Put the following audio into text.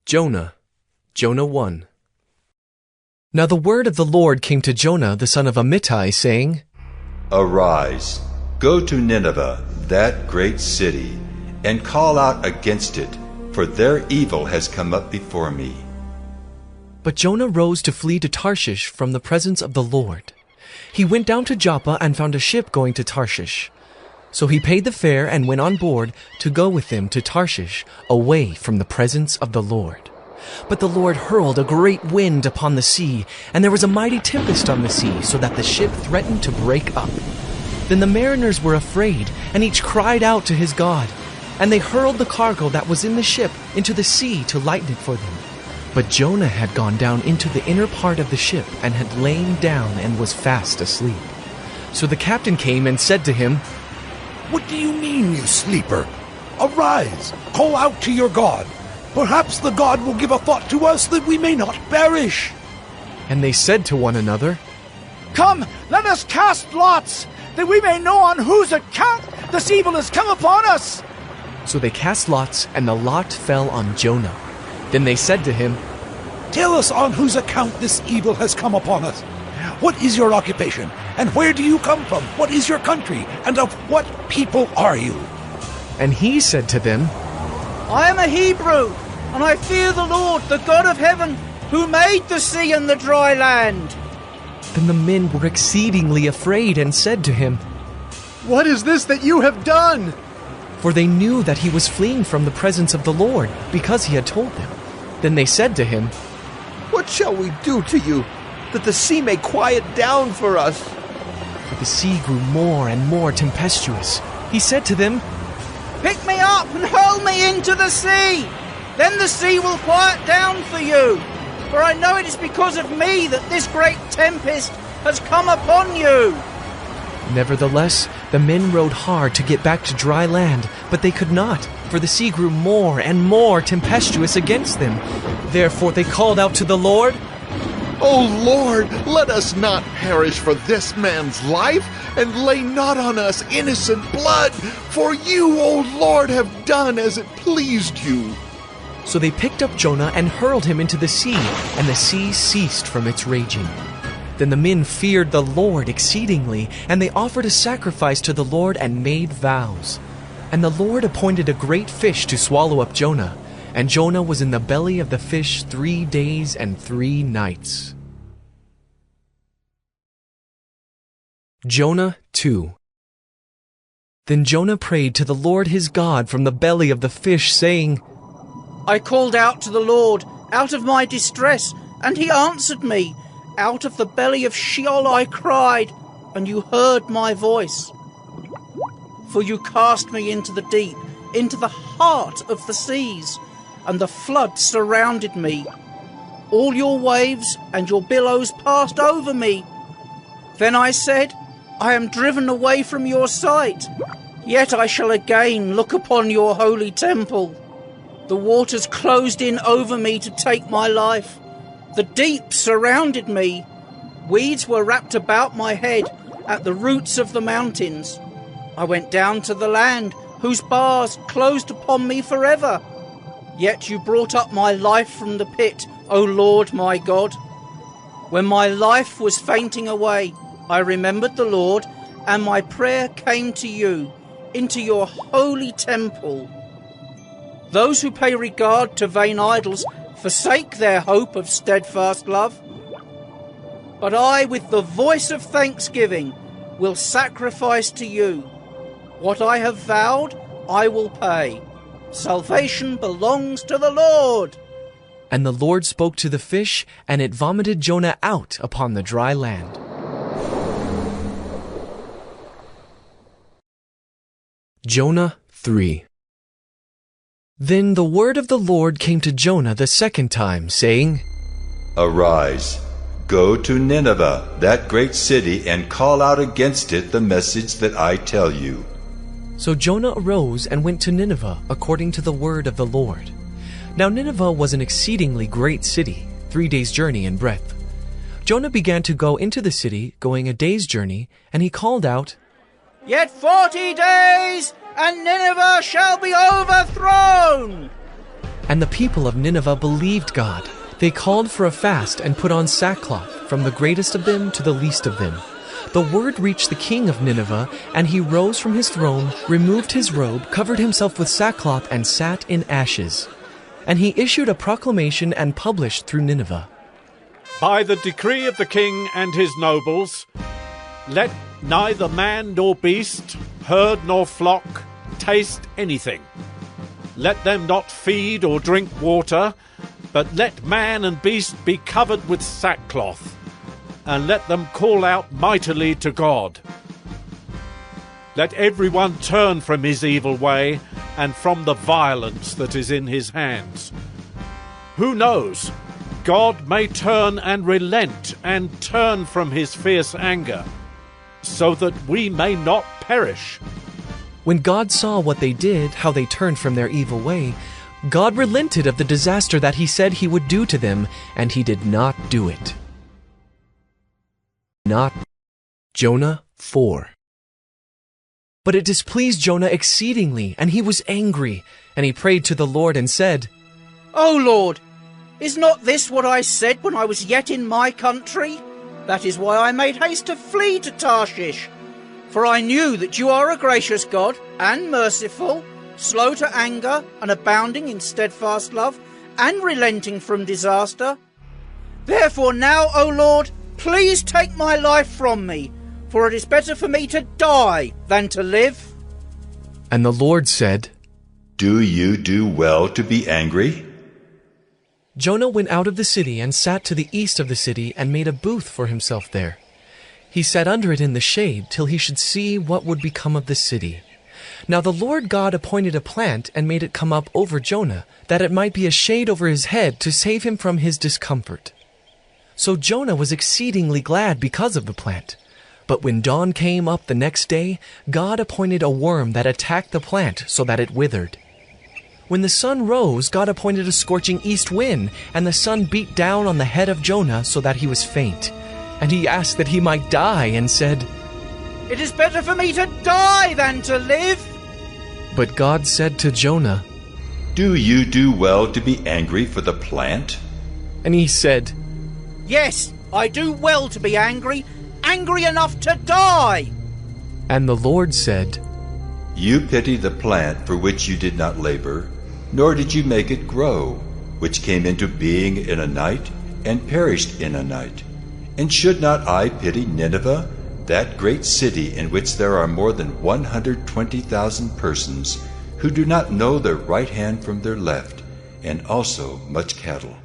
Jonah 1. Now the word of the Lord came to Jonah the son of Amittai, saying, Arise, go to Nineveh, that great city, and call out against it, for their evil has come up before me. But Jonah rose to flee to Tarshish from the presence of the Lord. He went down to Joppa and found a ship going to Tarshish. So he paid the fare and went on board to go with them to Tarshish, away from the presence of the Lord. But the Lord hurled a great wind upon the sea, and there was a mighty tempest on the sea, so that the ship threatened to break up. Then the mariners were afraid, and each cried out to his God. And they hurled the cargo that was in the ship into the sea to lighten it for them. But Jonah had gone down into the inner part of the ship, and had lain down and was fast asleep. So the captain came and said to him, What do you mean, you sleeper? Arise, call out to your God. Perhaps the God will give a thought to us that we may not perish. And they said to one another, Come, let us cast lots, that we may know on whose account this evil has come upon us. So they cast lots, and the lot fell on Jonah. Then they said to him, Tell us on whose account this evil has come upon us. What is your occupation, and where do you come from? What is your country, and of what people are you? And he said to them, I am a Hebrew, and I fear the Lord, the God of heaven, who made the sea and the dry land. Then the men were exceedingly afraid and said to him, What is this that you have done? For they knew that he was fleeing from the presence of the Lord, because he had told them. Then they said to him, What shall we do to you, that the sea may quiet down for us? But the sea grew more and more tempestuous. He said to them, Pick me up and hurl me into the sea. Then the sea will quiet down for you. For I know it is because of me that this great tempest has come upon you. Nevertheless, the men rowed hard to get back to dry land, but they could not, for the sea grew more and more tempestuous against them. Therefore they called out to the Lord, O Lord, let us not perish for this man's life, and lay not on us innocent blood, for you, O Lord, have done as it pleased you. So they picked up Jonah and hurled him into the sea, and the sea ceased from its raging. Then the men feared the Lord exceedingly, and they offered a sacrifice to the Lord and made vows. And the Lord appointed a great fish to swallow up Jonah, and Jonah was in the belly of the fish 3 days and 3 nights. Jonah 2. Then Jonah prayed to the Lord his God from the belly of the fish, saying, I called out to the Lord out of my distress, and he answered me. Out of the belly of Sheol I cried, and you heard my voice. For you cast me into the deep, into the heart of the seas, and the flood surrounded me. All your waves and your billows passed over me. Then I said, I am driven away from your sight, yet I shall again look upon your holy temple. The waters closed in over me to take my life. The deep surrounded me. Weeds were wrapped about my head at the roots of the mountains. I went down to the land, whose bars closed upon me forever. Yet you brought up my life from the pit, O Lord my God. When my life was fainting away, I remembered the Lord, and my prayer came to you, into your holy temple. Those who pay regard to vain idols forsake their hope of steadfast love. But I, with the voice of thanksgiving, will sacrifice to you. What I have vowed, I will pay. Salvation belongs to the Lord. And the Lord spoke to the fish, and it vomited Jonah out upon the dry land. Jonah 3. Then the word of the Lord came to Jonah the second time, saying, Arise, go to Nineveh, that great city, and call out against it the message that I tell you. So Jonah arose and went to Nineveh according to the word of the Lord. Now Nineveh was an exceedingly great city, 3 days' journey in breadth. Jonah began to go into the city, going a day's journey, and he called out, Yet 40 days, and Nineveh shall be overthrown. And the people of Nineveh believed God. They called for a fast and put on sackcloth, from the greatest of them to the least of them. The word reached the king of Nineveh, and he rose from his throne, removed his robe, covered himself with sackcloth, and sat in ashes. And he issued a proclamation and published through Nineveh. By the decree of the king and his nobles, let neither man nor beast, herd nor flock, taste anything. Let them not feed or drink water, but let man and beast be covered with sackcloth, and let them call out mightily to God. Let everyone turn from his evil way and from the violence that is in his hands. Who knows? God may turn and relent and turn from his fierce anger, so that we may not perish. When God saw what they did, how they turned from their evil way, God relented of the disaster that he said he would do to them, and he did not do it. Jonah 4. But it displeased Jonah exceedingly, and he was angry, and he prayed to the Lord and said, O Lord, is not this what I said when I was yet in my country? That is why I made haste to flee to Tarshish. For I knew that you are a gracious God and merciful, slow to anger and abounding in steadfast love, and relenting from disaster. Therefore now, O Lord, please take my life from me, for it is better for me to die than to live. And the Lord said, Do you do well to be angry? Jonah went out of the city and sat to the east of the city and made a booth for himself there. He sat under it in the shade till he should see what would become of the city. Now the Lord God appointed a plant and made it come up over Jonah, that it might be a shade over his head to save him from his discomfort. So Jonah was exceedingly glad because of the plant. But when dawn came up the next day, God appointed a worm that attacked the plant so that it withered. When the sun rose, God appointed a scorching east wind, and the sun beat down on the head of Jonah so that he was faint. And he asked that he might die, and said, It is better for me to die than to live. But God said to Jonah, Do you do well to be angry for the plant? And he said, Yes, I do well to be angry, angry enough to die. And the Lord said, You pity the plant for which you did not labor, nor did you make it grow, which came into being in a night and perished in a night. And should not I pity Nineveh, that great city in which there are more than 120,000 persons who do not know their right hand from their left, and also much cattle?